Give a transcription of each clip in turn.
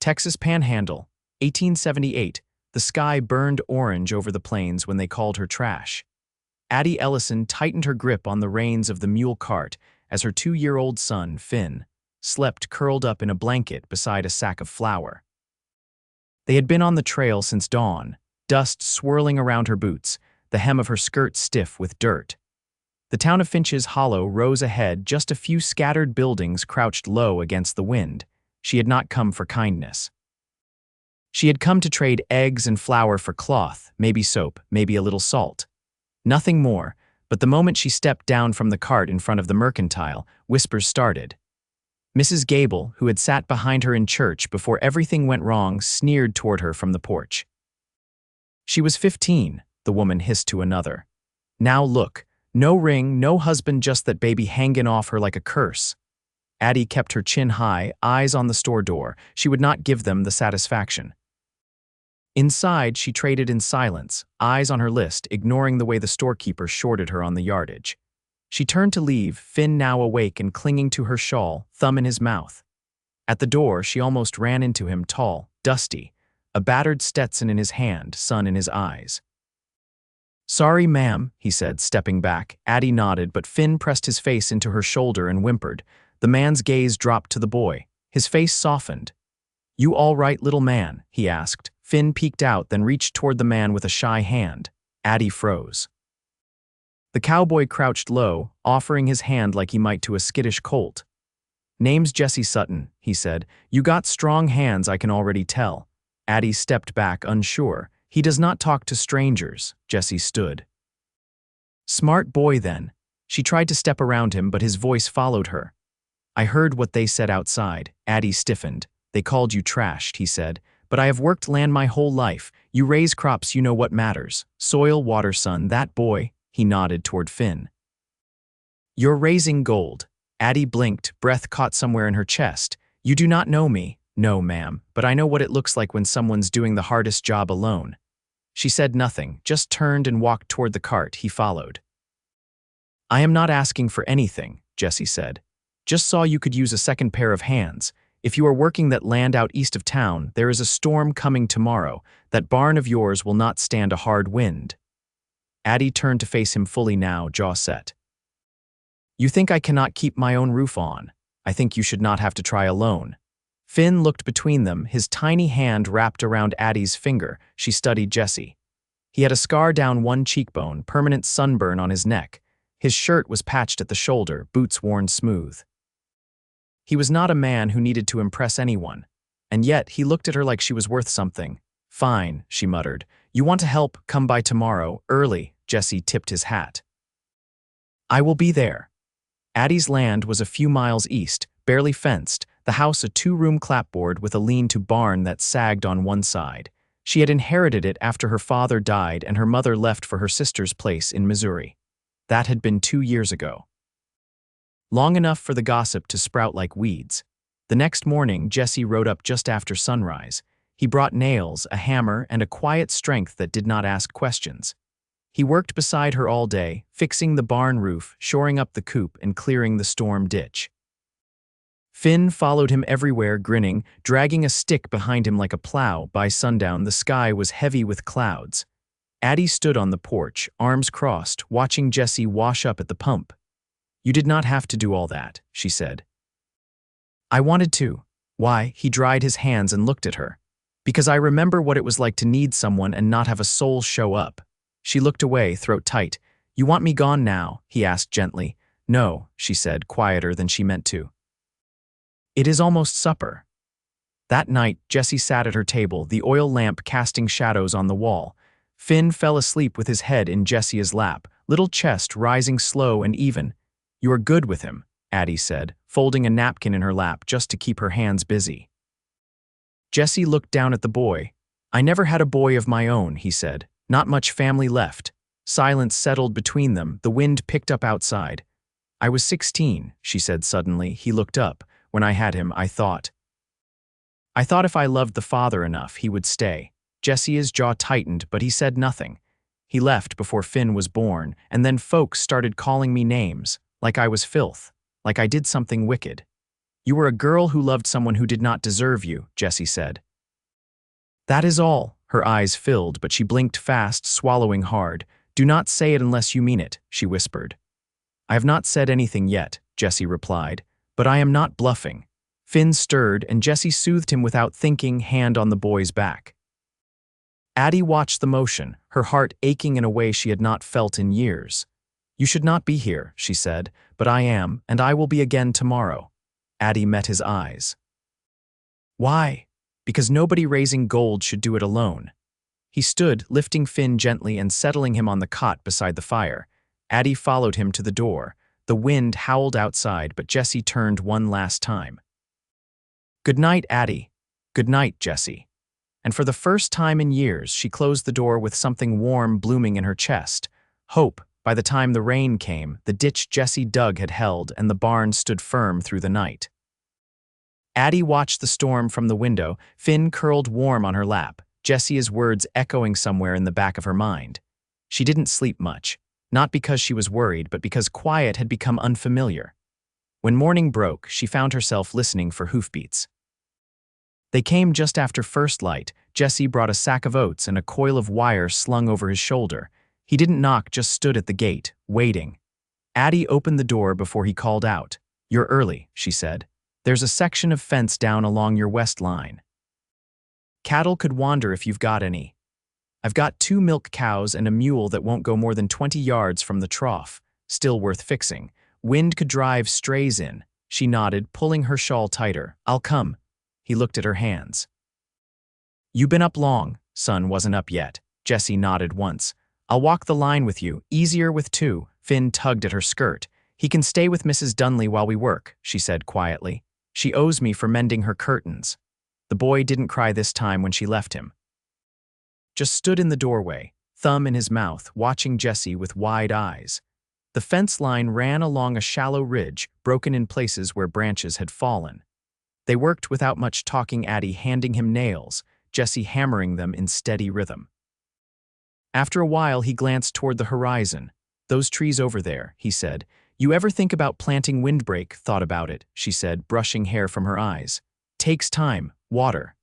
Texas Panhandle, 1878. The sky burned orange over the plains when they called her trash. Addie Ellison tightened her grip on the reins of the mule cart as her 2-year-old son, Finn, slept curled up in a blanket beside a sack of flour. They had been on the trail since dawn, dust swirling around her boots, the hem of her skirt stiff with dirt. The town of Finch's Hollow rose ahead, just a few scattered buildings crouched low against the wind. She had not come for kindness. She had come to trade eggs and flour for cloth, maybe soap, maybe a little salt. Nothing more, but the moment she stepped down from the cart in front of the mercantile, whispers started. Mrs. Gable, who had sat behind her in church before everything went wrong, sneered toward her from the porch. She was 15, the woman hissed to another. Now look, no ring, no husband, just that baby hangin' off her like a curse. Addie kept her chin high, eyes on the store door. She would not give them the satisfaction. Inside, she traded in silence, eyes on her list, ignoring the way the storekeeper shorted her on the yardage. She turned to leave, Finn now awake and clinging to her shawl, thumb in his mouth. At the door, she almost ran into him, tall, dusty, a battered Stetson in his hand, sun in his eyes. "Sorry, ma'am," he said, stepping back. Addie nodded, but Finn pressed his face into her shoulder and whimpered. The man's gaze dropped to the boy. His face softened. "You all right, little man?" he asked. Finn peeked out, then reached toward the man with a shy hand. Addie froze. The cowboy crouched low, offering his hand like he might to a skittish colt. "Name's Jesse Sutton," he said. "You got strong hands, I can already tell." Addie stepped back, unsure. "He does not talk to strangers." Jesse stood. "Smart boy, then." She tried to step around him, but his voice followed her. "I heard what they said outside." Addie stiffened. "They called you trashed," he said. "But I have worked land my whole life. You raise crops, you know what matters. Soil, water, sun, that boy." He nodded toward Finn. "You're raising gold." Addie blinked, breath caught somewhere in her chest. "You do not know me." "No, ma'am, but I know what it looks like when someone's doing the hardest job alone." She said nothing, just turned and walked toward the cart. He followed. "I am not asking for anything," Jesse said. "Just saw you could use a second pair of hands. If you are working that land out east of town, there is a storm coming tomorrow. That barn of yours will not stand a hard wind." Addie turned to face him fully now, jaw set. "You think I cannot keep my own roof on? I think you should not have to try alone." Finn looked between them, his tiny hand wrapped around Addie's finger. She studied Jesse. He had a scar down one cheekbone, permanent sunburn on his neck. His shirt was patched at the shoulder, boots worn smooth. He was not a man who needed to impress anyone, and yet he looked at her like she was worth something. "Fine," she muttered. "You want to help? Come by tomorrow, early." Jesse tipped his hat. "I will be there." Addie's land was a few miles east, barely fenced, the house a 2-room clapboard with a lean-to barn that sagged on one side. She had inherited it after her father died and her mother left for her sister's place in Missouri. That had been 2 years ago. Long enough for the gossip to sprout like weeds. The next morning, Jesse rode up just after sunrise. He brought nails, a hammer, and a quiet strength that did not ask questions. He worked beside her all day, fixing the barn roof, shoring up the coop, and clearing the storm ditch. Finn followed him everywhere, grinning, dragging a stick behind him like a plow. By sundown, the sky was heavy with clouds. Addie stood on the porch, arms crossed, watching Jesse wash up at the pump. "You did not have to do all that," she said. "I wanted to." "Why?" He dried his hands and looked at her. "Because I remember what it was like to need someone and not have a soul show up." She looked away, throat tight. "You want me gone now?" he asked gently. "No," she said, quieter than she meant to. "It is almost supper." That night, Jesse sat at her table, the oil lamp casting shadows on the wall. Finn fell asleep with his head in Jesse's lap, little chest rising slow and even. "You are good with him," Addie said, folding a napkin in her lap just to keep her hands busy. Jesse looked down at the boy. "I never had a boy of my own," he said. "Not much family left." Silence settled between them, the wind picked up outside. "I was 16, she said suddenly. He looked up. "When I had him, I thought if I loved the father enough, he would stay." Jesse's jaw tightened, but he said nothing. "He left before Finn was born, and then folks started calling me names, like I was filth, like I did something wicked." You were a girl who loved someone who did not deserve you, Jesse said. That is all. Her eyes filled, but she blinked fast, swallowing hard. Do not say it unless you mean it, she whispered. I have not said anything yet, Jesse replied, but I am not bluffing. Finn stirred, and Jesse soothed him without thinking, hand on the boy's back. Addie watched the motion, her heart aching in a way she had not felt in years. You should not be here, she said, but I am, and I will be again tomorrow. Addie met his eyes. Why? Because nobody raising gold should do it alone. He stood, lifting Finn gently and settling him on the cot beside the fire. Addie followed him to the door. The wind howled outside, but Jesse turned one last time. Good night, Addie. Good night, Jesse. And for the first time in years, she closed the door with something warm blooming in her chest. Hope. By the time the rain came, the ditch Jesse dug had held, and the barn stood firm through the night. Addie watched the storm from the window, Finn curled warm on her lap, Jesse's words echoing somewhere in the back of her mind. She didn't sleep much, not because she was worried, but because quiet had become unfamiliar. When morning broke, she found herself listening for hoofbeats. They came just after first light. Jesse brought a sack of oats and a coil of wire slung over his shoulder. He didn't knock, just stood at the gate, waiting. Addie opened the door before he called out. You're early, she said. There's a section of fence down along your west line. Cattle could wander if you've got any. I've got 2 milk cows and a mule that won't go more than 20 yards from the trough, still worth fixing. Wind could drive strays in. She nodded, pulling her shawl tighter. I'll come. He looked at her hands. You been up long? Sun wasn't up yet. Jesse nodded once. I'll walk the line with you, easier with 2. Finn tugged at her skirt. He can stay with Mrs. Dunley while we work, she said quietly. She owes me for mending her curtains. The boy didn't cry this time when she left him. Just stood in the doorway, thumb in his mouth, watching Jesse with wide eyes. The fence line ran along a shallow ridge, broken in places where branches had fallen. They worked without much talking, Addie handing him nails, Jesse hammering them in steady rhythm. After a while, he glanced toward the horizon. Those trees over there, he said. You ever think about planting windbreak? Thought about it, she said, brushing hair from her eyes. Takes time, water.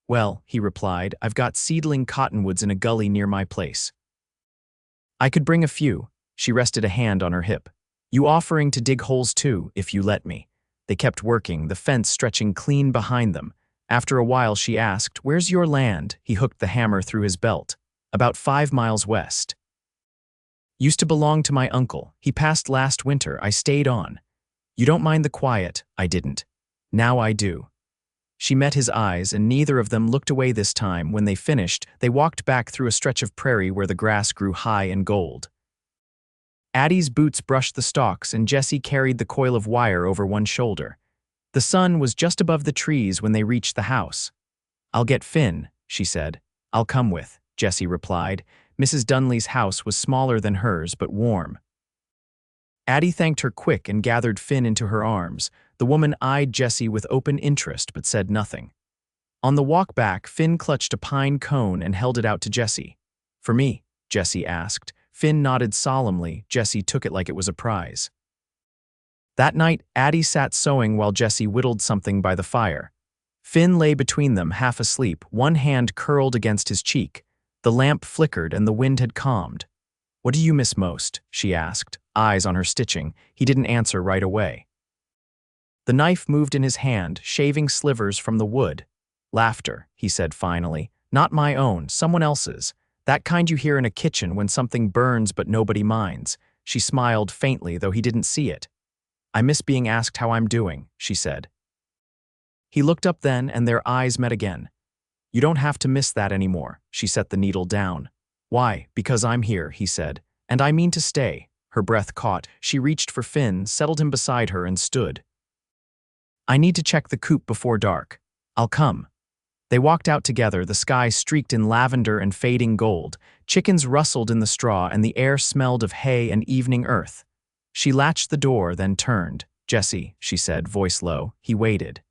Well, he replied, I've got seedling cottonwoods in a gully near my place. I could bring a few. She rested a hand on her hip. You offering to dig holes too, if you let me. They kept working, the fence stretching clean behind them. After a while, she asked, Where's your land? He hooked the hammer through his belt. About 5 miles west. Used to belong to my uncle. He passed last winter. I stayed on. You don't mind the quiet? I didn't. Now I do. She met his eyes, and neither of them looked away this time. When they finished, they walked back through a stretch of prairie where the grass grew high and gold. Addie's boots brushed the stalks, and Jesse carried the coil of wire over one shoulder. The sun was just above the trees when they reached the house. I'll get Finn, she said. I'll come with, Jesse replied. Mrs. Dunley's house was smaller than hers, but warm. Addie thanked her quick and gathered Finn into her arms. The woman eyed Jesse with open interest, but said nothing. On the walk back, Finn clutched a pine cone and held it out to Jesse. For me, Jesse asked. Finn nodded solemnly. Jesse took it like it was a prize. That night, Addie sat sewing while Jesse whittled something by the fire. Finn lay between them, half asleep, one hand curled against his cheek. The lamp flickered and the wind had calmed. What do you miss most? She asked, eyes on her stitching. He didn't answer right away. The knife moved in his hand, shaving slivers from the wood. Laughter, he said finally. Not my own, someone else's. That kind you hear in a kitchen when something burns but nobody minds. She smiled faintly, though he didn't see it. I miss being asked how I'm doing, she said. He looked up then, and their eyes met again. You don't have to miss that anymore, she set the needle down. Why? Because I'm here, he said. And I mean to stay. Her breath caught. She reached for Finn, settled him beside her, and stood. I need to check the coop before dark. I'll come. They walked out together, the sky streaked in lavender and fading gold. Chickens rustled in the straw, and the air smelled of hay and evening earth. She latched the door, then turned. Jesse, she said, voice low. He waited.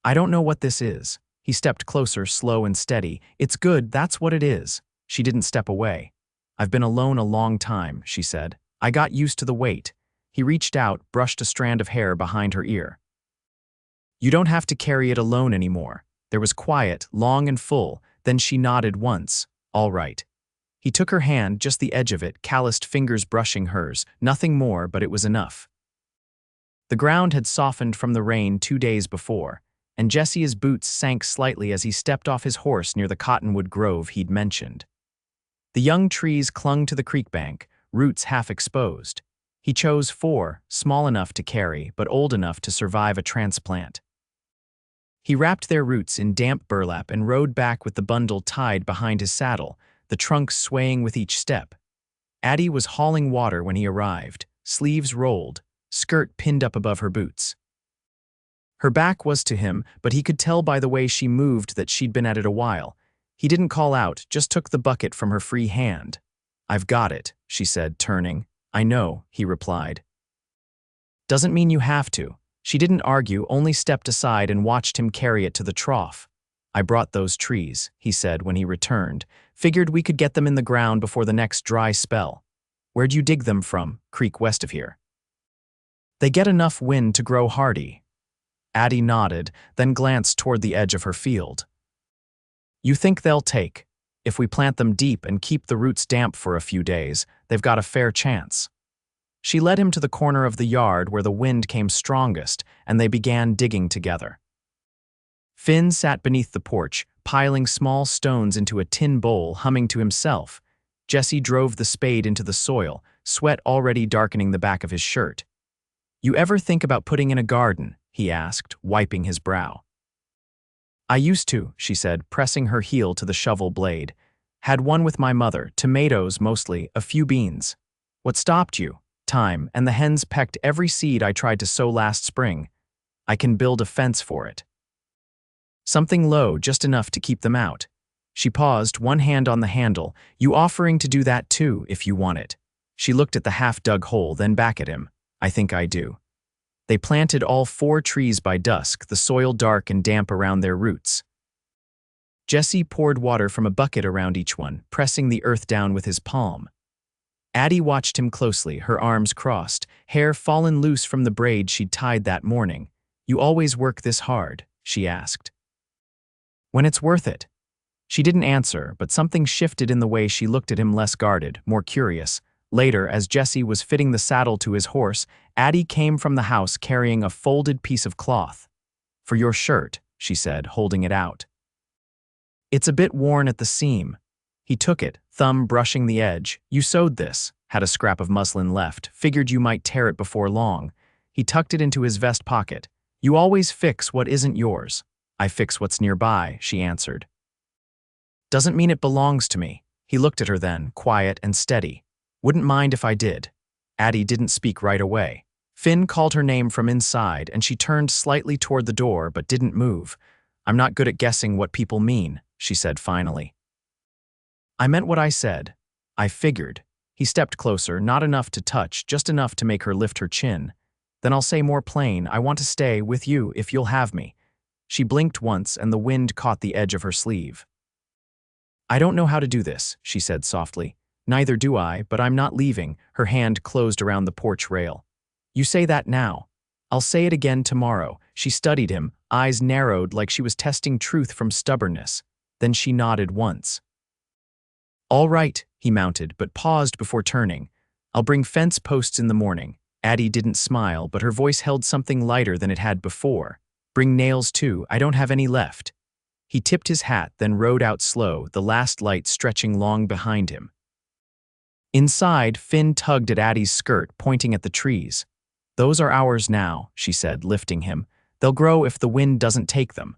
I don't know what this is. He stepped closer, slow and steady. It's good, that's what it is. She didn't step away. I've been alone a long time, she said. I got used to the wait. He reached out, brushed a strand of hair behind her ear. You don't have to carry it alone anymore. There was quiet, long and full, then she nodded once. All right. He took her hand, just the edge of it, calloused fingers brushing hers, nothing more, but it was enough. The ground had softened from the rain 2 days before, and Jesse's boots sank slightly as he stepped off his horse near the cottonwood grove he'd mentioned. The young trees clung to the creek bank, roots half exposed. He chose 4, small enough to carry, but old enough to survive a transplant. He wrapped their roots in damp burlap and rode back with the bundle tied behind his saddle, the trunk swaying with each step. Addie was hauling water when he arrived, sleeves rolled, skirt pinned up above her boots. Her back was to him, but he could tell by the way she moved that she'd been at it a while. He didn't call out, just took the bucket from her free hand. "I've got it," she said, turning. "I know," he replied. "Doesn't mean you have to." She didn't argue, only stepped aside and watched him carry it to the trough. "I brought those trees," he said when he returned. "Figured we could get them in the ground before the next dry spell." "Where'd you dig them from?" "Creek west of here." "They get enough wind to grow hardy." Addie nodded, then glanced toward the edge of her field. "You think they'll take? If we plant them deep and keep the roots damp for a few days, they've got a fair chance." She led him to the corner of the yard where the wind came strongest, and they began digging together. Finn sat beneath the porch, piling small stones into a tin bowl, humming to himself. Jesse drove the spade into the soil, sweat already darkening the back of his shirt. "You ever think about putting in a garden?" he asked, wiping his brow. "I used to," she said, pressing her heel to the shovel blade. "Had one with my mother, tomatoes mostly, a few beans." "What stopped you?" "Time, and the hens pecked every seed I tried to sow last spring. I can build a fence for it." "Something low, just enough to keep them out." She paused, one hand on the handle. "You offering to do that too, if you want it." She looked at the half-dug hole, then back at him. "I think I do." They planted all 4 trees by dusk, the soil dark and damp around their roots. Jesse poured water from a bucket around each one, pressing the earth down with his palm. Addie watched him closely, her arms crossed, hair fallen loose from the braid she'd tied that morning. "You always work this hard?" she asked. "When it's worth it." She didn't answer, but something shifted in the way she looked at him, less guarded, more curious. Later, as Jesse was fitting the saddle to his horse, Addie came from the house carrying a folded piece of cloth. "For your shirt," she said, holding it out. "It's a bit worn at the seam." He took it, thumb brushing the edge. "You sewed this." "Had a scrap of muslin left. Figured you might tear it before long." He tucked it into his vest pocket. "You always fix what isn't yours." "I fix what's nearby," she answered. "Doesn't mean it belongs to me." He looked at her then, quiet and steady. "Wouldn't mind if I did." Addie didn't speak right away. Finn called her name from inside, and she turned slightly toward the door but didn't move. "I'm not good at guessing what people mean," she said finally. "I meant what I said. I figured." He stepped closer, not enough to touch, just enough to make her lift her chin. "Then I'll say more plain, I want to stay with you if you'll have me." She blinked once and the wind caught the edge of her sleeve. "I don't know how to do this," she said softly. "Neither do I, but I'm not leaving." Her hand closed around the porch rail. "You say that now. I'll say it again tomorrow." She studied him, eyes narrowed like she was testing truth from stubbornness. Then she nodded once. "All right," he mounted, but paused before turning. "I'll bring fence posts in the morning." Addie didn't smile, but her voice held something lighter than it had before. "Bring nails too, I don't have any left." He tipped his hat, then rode out slow, the last light stretching long behind him. Inside, Finn tugged at Addie's skirt, pointing at the trees. "Those are ours now," she said, lifting him. "They'll grow if the wind doesn't take them."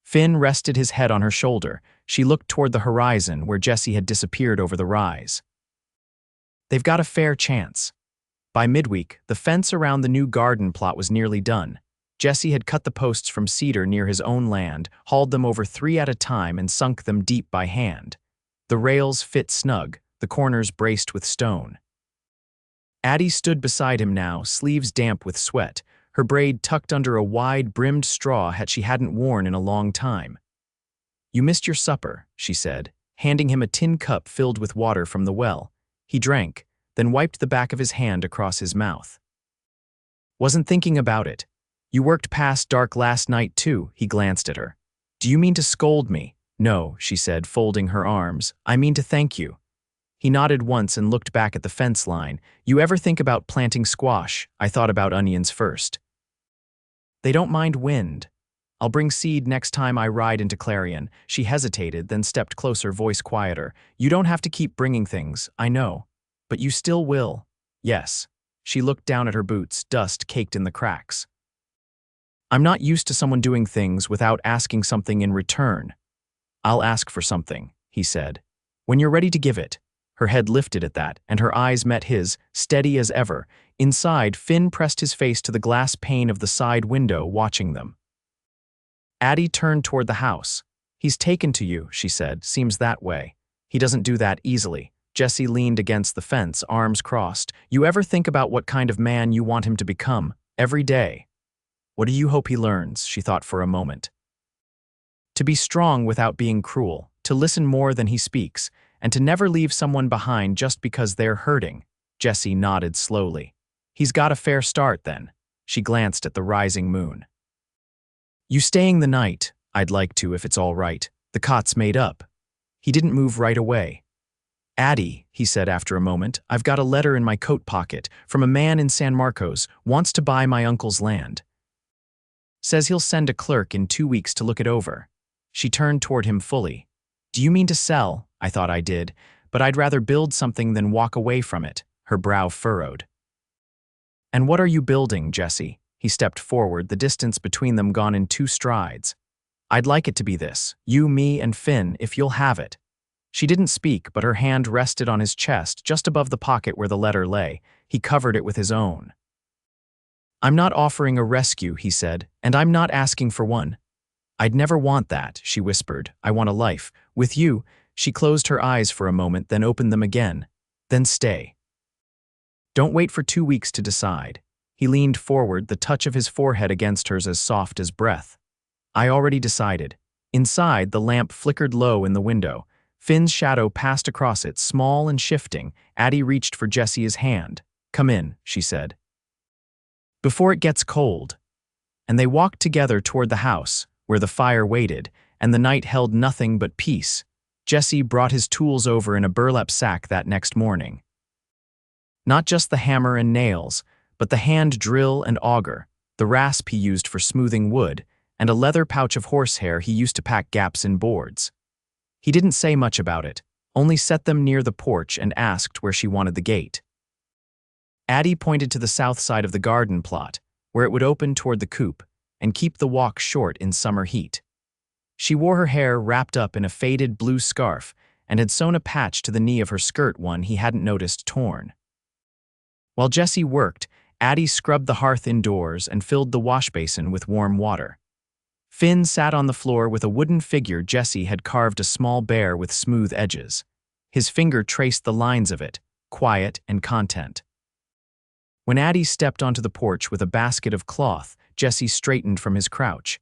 Finn rested his head on her shoulder. She looked toward the horizon, where Jesse had disappeared over the rise. "They've got a fair chance." By midweek, the fence around the new garden plot was nearly done. Jesse had cut the posts from cedar near his own land, hauled them over 3 at a time, and sunk them deep by hand. The rails fit snug, the corners braced with stone. Addie stood beside him now, sleeves damp with sweat, her braid tucked under a wide-brimmed straw hat she hadn't worn in a long time. "You missed your supper," she said, handing him a tin cup filled with water from the well. He drank, then wiped the back of his hand across his mouth. "Wasn't thinking about it. You worked past dark last night, too, he glanced at her. Do you mean to scold me? No, she said, folding her arms. I mean to thank you. He nodded once and looked back at the fence line. You ever think about planting squash? I thought about onions first. They don't mind wind. I'll bring seed next time I ride into Clarion. She hesitated, then stepped closer, voice quieter. You don't have to keep bringing things, I know. But you still will. Yes. She looked down at her boots, dust caked in the cracks. I'm not used to someone doing things without asking something in return. I'll ask for something, he said. When you're ready to give it. Her head lifted at that, and her eyes met his, steady as ever. Inside, Finn pressed his face to the glass pane of the side window, watching them. Addie turned toward the house. He's taken to you, she said. Seems that way. He doesn't do that easily. Jesse leaned against the fence, arms crossed. You ever think about what kind of man you want him to become? Every day. What do you hope he learns? She thought for a moment. To be strong without being cruel, to listen more than he speaks, and to never leave someone behind just because they're hurting. Jesse nodded slowly. He's got a fair start, then. She glanced at the rising moon. You staying the night? I'd like to, if it's all right. The cot's made up. He didn't move right away. Addie, he said after a moment, I've got a letter in my coat pocket from a man in San Marcos, wants to buy my uncle's land. Says he'll send a clerk in 2 weeks to look it over. She turned toward him fully. Do you mean to sell? I thought I did, but I'd rather build something than walk away from it. Her brow furrowed. And what are you building, Jesse? He stepped forward, the distance between them gone in 2 strides. I'd like it to be this, you, me, and Finn, if you'll have it. She didn't speak, but her hand rested on his chest, just above the pocket where the letter lay. He covered it with his own. I'm not offering a rescue, he said, and I'm not asking for one. I'd never want that, she whispered. I want a life. With you. She closed her eyes for a moment, then opened them again. Then stay. Don't wait for 2 weeks to decide. He leaned forward, the touch of his forehead against hers as soft as breath. I already decided. Inside, the lamp flickered low in the window. Finn's shadow passed across it, small and shifting. Addie reached for Jesse's hand. Come in, she said. Before it gets cold. And they walked together toward the house, where the fire waited, and the night held nothing but peace. Jesse brought his tools over in a burlap sack that next morning. Not just the hammer and nails, but the hand drill and auger, the rasp he used for smoothing wood, and a leather pouch of horsehair he used to pack gaps in boards. He didn't say much about it, only set them near the porch and asked where she wanted the gate. Addie pointed to the south side of the garden plot, where it would open toward the coop, and keep the walk short in summer heat. She wore her hair wrapped up in a faded blue scarf and had sewn a patch to the knee of her skirt, one he hadn't noticed torn. While Jesse worked, Addie scrubbed the hearth indoors and filled the wash basin with warm water. Finn sat on the floor with a wooden figure Jesse had carved, a small bear with smooth edges. His finger traced the lines of it, quiet and content. When Addie stepped onto the porch with a basket of cloth, Jesse straightened from his crouch.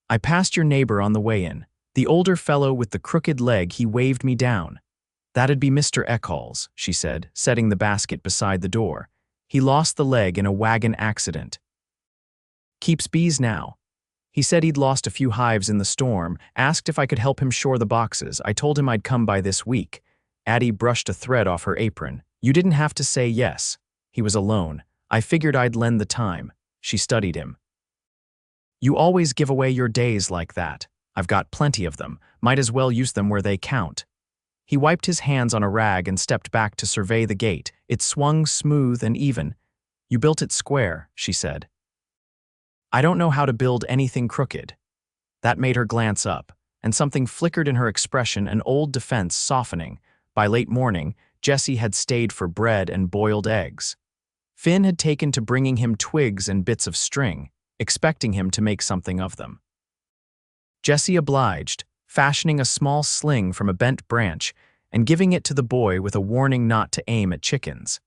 I passed your neighbor on the way in. The older fellow with the crooked leg, he waved me down. That'd be Mr. Eccles, she said, setting the basket beside the door. He lost the leg in a wagon accident. Keeps bees now. He said he'd lost a few hives in the storm, asked if I could help him shore the boxes. I told him I'd come by this week. Addie brushed a thread off her apron. You didn't have to say yes. He was alone. I figured I'd lend the time. She studied him. You always give away your days like that. I've got plenty of them. Might as well use them where they count. He wiped his hands on a rag and stepped back to survey the gate. It swung smooth and even. You built it square, she said. I don't know how to build anything crooked. That made her glance up, and something flickered in her expression, an old defense softening. By late morning, Jesse had stayed for bread and boiled eggs. Finn had taken to bringing him twigs and bits of string, expecting him to make something of them. Jesse obliged, fashioning a small sling from a bent branch and giving it to the boy with a warning not to aim at chickens.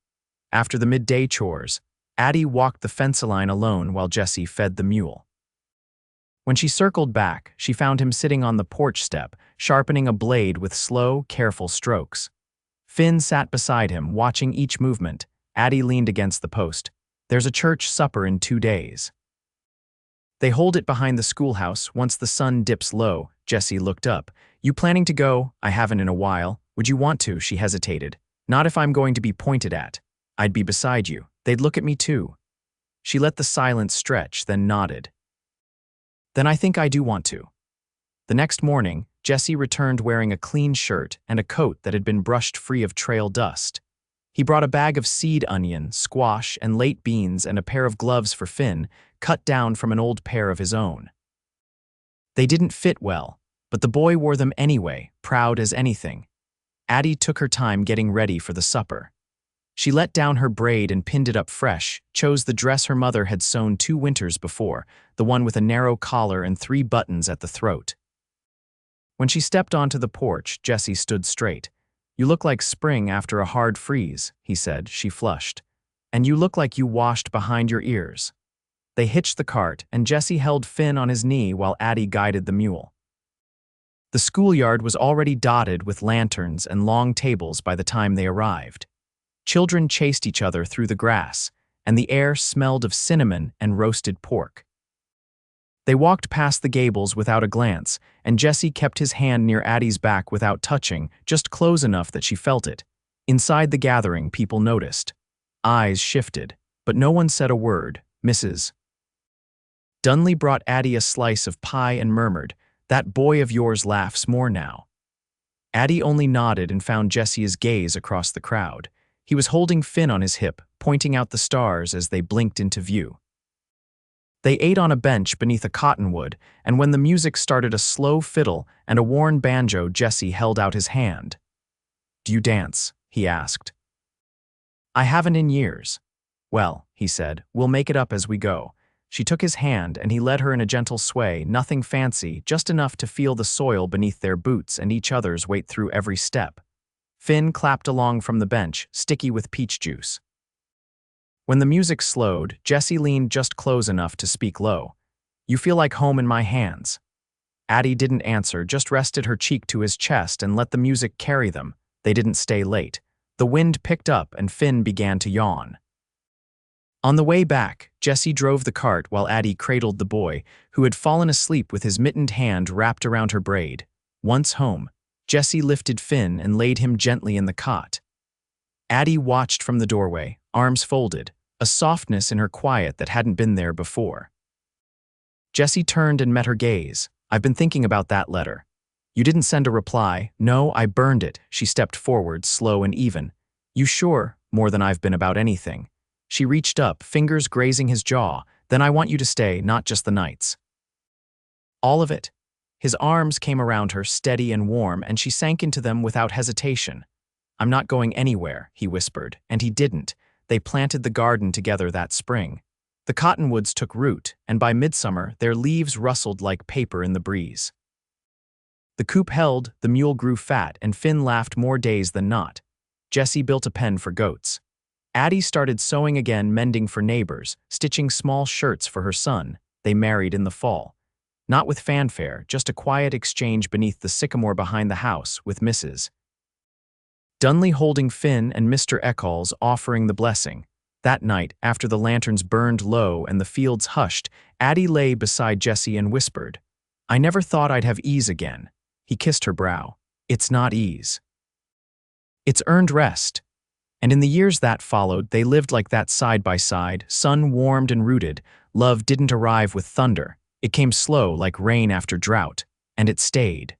After the midday chores, Addie walked the fence line alone while Jesse fed the mule. When she circled back, she found him sitting on the porch step, sharpening a blade with slow, careful strokes. Finn sat beside him, watching each movement. Addie leaned against the post. There's a church supper in 2 days. They hold it behind the schoolhouse. Once the sun dips low, Jesse looked up. You planning to go? I haven't in a while. Would you want to? She hesitated. Not if I'm going to be pointed at. I'd be beside you. They'd look at me too. She let the silence stretch, then nodded. Then I think I do want to. The next morning, Jesse returned wearing a clean shirt and a coat that had been brushed free of trail dust. He brought a bag of seed onion, squash, and late beans and a pair of gloves for Finn, cut down from an old pair of his own. They didn't fit well, but the boy wore them anyway, proud as anything. Addie took her time getting ready for the supper. She let down her braid and pinned it up fresh, chose the dress her mother had sewn 2 winters before, the one with a narrow collar and 3 buttons at the throat. When she stepped onto the porch, Jesse stood straight. You look like spring after a hard freeze, he said. She flushed. And you look like you washed behind your ears. They hitched the cart, and Jesse held Finn on his knee while Addie guided the mule. The schoolyard was already dotted with lanterns and long tables by the time they arrived. Children chased each other through the grass, and the air smelled of cinnamon and roasted pork. They walked past the gables without a glance, and Jesse kept his hand near Addie's back without touching, just close enough that she felt it. Inside the gathering, people noticed. Eyes shifted, but no one said a word. Mrs. Dunley brought Addie a slice of pie and murmured, "That boy of yours laughs more now." Addie only nodded and found Jesse's gaze across the crowd. He was holding Finn on his hip, pointing out the stars as they blinked into view. They ate on a bench beneath a cottonwood, and when the music started a slow fiddle and a worn banjo, Jesse held out his hand. "Do you dance?" he asked. "I haven't in years." "Well," he said, "we'll make it up as we go." She took his hand and he led her in a gentle sway, nothing fancy, just enough to feel the soil beneath their boots and each other's weight through every step. Finn clapped along from the bench, sticky with peach juice. When the music slowed, Jesse leaned just close enough to speak low. "You feel like home in my hands." Addie didn't answer, just rested her cheek to his chest and let the music carry them. They didn't stay late. The wind picked up and Finn began to yawn. On the way back, Jesse drove the cart while Addie cradled the boy, who had fallen asleep with his mittened hand wrapped around her braid. Once home, Jesse lifted Finn and laid him gently in the cot. Addie watched from the doorway, arms folded, a softness in her quiet that hadn't been there before. Jesse turned and met her gaze. "I've been thinking about that letter." "You didn't send a reply." "No, I burned it." She stepped forward, slow and even. "You sure?" "More than I've been about anything." She reached up, fingers grazing his jaw. "Then I want you to stay, not just the nights." "All of it?" His arms came around her, steady and warm, and she sank into them without hesitation. "I'm not going anywhere," he whispered, and he didn't. They planted the garden together that spring. The cottonwoods took root, and by midsummer, their leaves rustled like paper in the breeze. The coop held, the mule grew fat, and Finn laughed more days than not. Jesse built a pen for goats. Addie started sewing again, mending for neighbors, stitching small shirts for her son. They married in the fall. Not with fanfare, just a quiet exchange beneath the sycamore behind the house, with Mrs. Dunley holding Finn and Mr. Eccles offering the blessing. That night, after the lanterns burned low and the fields hushed, Addie lay beside Jesse and whispered, "I never thought I'd have ease again." He kissed her brow. "It's not ease. It's earned rest." And in the years that followed, they lived like that side by side, sun warmed and rooted. Love didn't arrive with thunder. It came slow like rain after drought, and it stayed.